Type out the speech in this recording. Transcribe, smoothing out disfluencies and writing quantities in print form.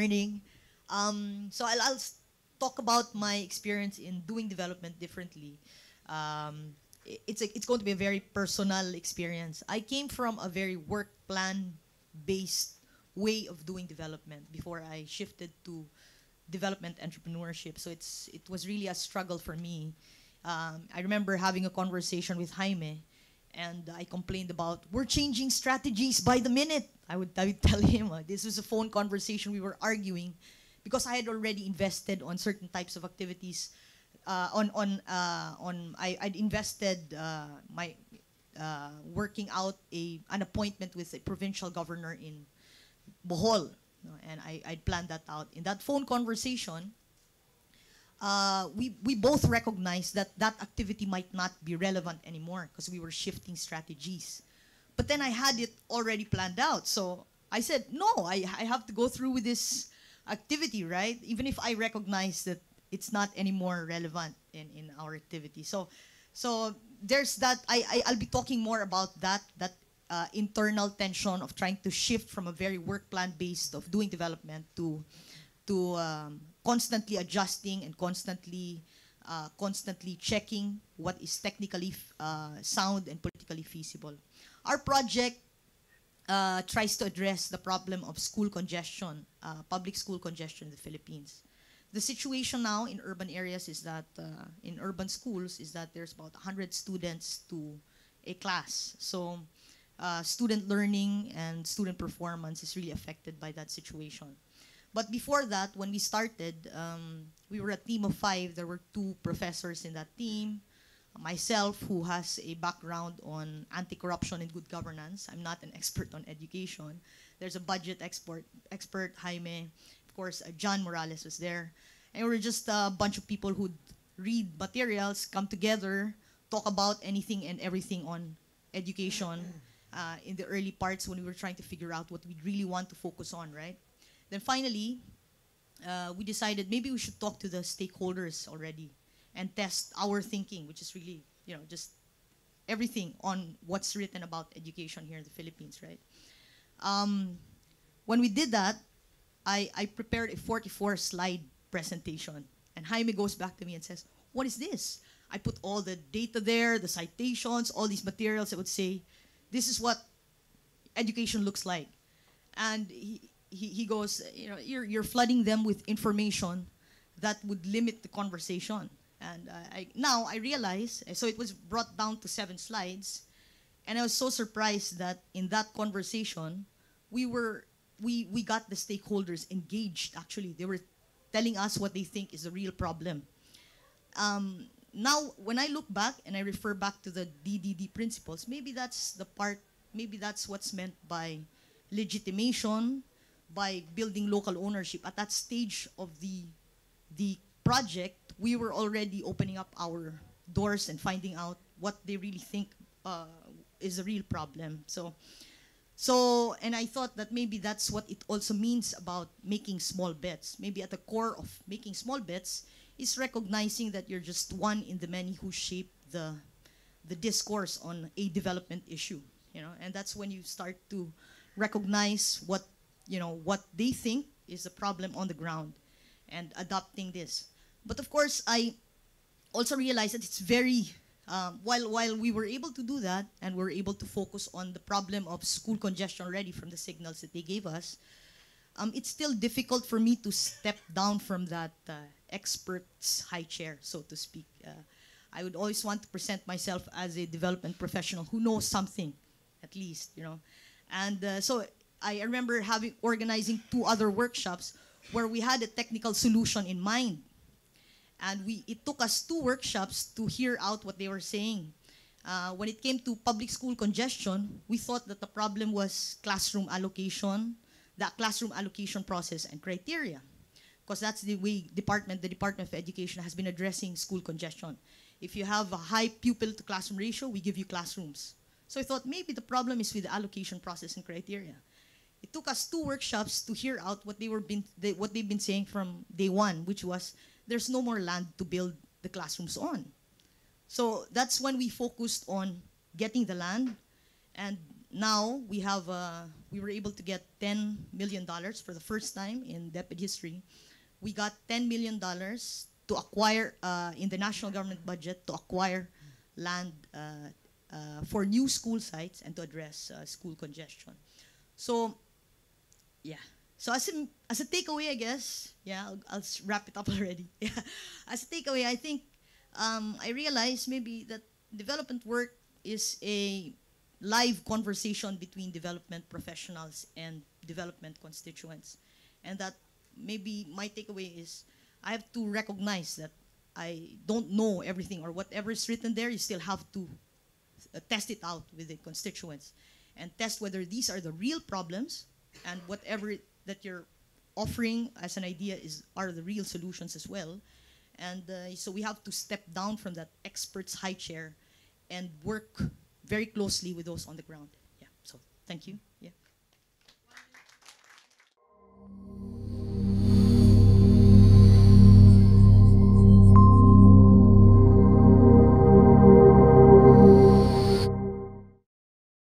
morning. So I'll talk about my experience in doing development differently. It's going to be a very personal experience. I came from a very work plan based way of doing development before I shifted to development entrepreneurship. So it was really a struggle for me. I remember having a conversation with Jaime, and I complained about we're changing strategies by the minute. I would tell him this was a phone conversation. We were arguing because I had already invested on certain types of activities. I'd invested my working out an appointment with a provincial governor in Bohol, and I'd planned that out. In that phone conversation, we both recognized that that activity might not be relevant anymore because we were shifting strategies. But then I had it already planned out. So I said, no, I have to go through with this activity, right? Even if I recognize that it's not anymore relevant in our activity. So there's that. I'll be talking more about that internal tension of trying to shift from a very work plan based of doing development to constantly adjusting and constantly checking what is technically sound and politically feasible. Our project tries to address the problem of school congestion, public school congestion in the Philippines. The situation now in urban areas is that in urban schools is that there's about 100 students to a class. So student learning and student performance is really affected by that situation. But before that, when we started, we were a team of 5. There were 2 professors in that team. Myself, who has a background on anti-corruption and good governance. I'm not an expert on education. There's a budget expert, Jaime. Of course, John Morales was there. And we were just a bunch of people who'd read materials, come together, talk about anything and everything on education in the early parts when we were trying to figure out what we really want to focus on, right? Then finally, we decided maybe we should talk to the stakeholders already and test our thinking, which is really, just everything on what's written about education here in the Philippines, right? When we did that, I prepared a 44-slide presentation. And Jaime goes back to me and says, what is this? I put all the data there, the citations, all these materials. I would say, this is what education looks like. And he goes, you're flooding them with information that would limit the conversation. And now I realize, so it was brought down to 7 slides, and I was so surprised that in that conversation, we got the stakeholders engaged. Actually, they were telling us what they think is the real problem. Now, when I look back and I refer back to the DDD principles, maybe that's the part, maybe that's what's meant by legitimation, by building local ownership. At that stage of the project, we were already opening up our doors and finding out what they really think is a real problem. And I thought that maybe that's what it also means about making small bets. Maybe at the core of making small bets is recognizing that you're just one in the many who shape the discourse on a development issue. And that's when you start to recognize what they think is the problem on the ground and adopting this. But of course, I also realized that it's very, while we were able to do that and we're able to focus on the problem of school congestion already from the signals that they gave us, it's still difficult for me to step down from that expert's high chair, so to speak. I would always want to present myself as a development professional who knows something, at least, And so I remember organizing 2 other workshops where we had a technical solution in mind. And it took us 2 workshops to hear out what they were saying. When it came to public school congestion, we thought that the problem was classroom allocation, the classroom allocation process and criteria. Because that's the way the Department of Education has been addressing school congestion. If you have a high pupil to classroom ratio, we give you classrooms. So I thought maybe the problem is with the allocation process and criteria. It took us 2 workshops to hear out what they've been saying from day one, which was there's no more land to build the classrooms on. So that's when we focused on getting the land and now we were able to get $10 million for the first time in DepEd history. We got $10 million to acquire in the national government budget to acquire land for new school sites and to address school congestion. So, yeah. So as a takeaway, I guess, yeah, I'll wrap it up already. Yeah. As a takeaway, I think I realized maybe that development work is a live conversation between development professionals and development constituents. And that maybe my takeaway is I have to recognize that I don't know everything, or whatever is written there, you still have to test it out with the constituents and test whether these are the real problems, and whatever that you're offering as an idea are the real solutions as well. And so we have to step down from that expert's high chair and work very closely with those on the ground. Yeah. So thank you. Yeah.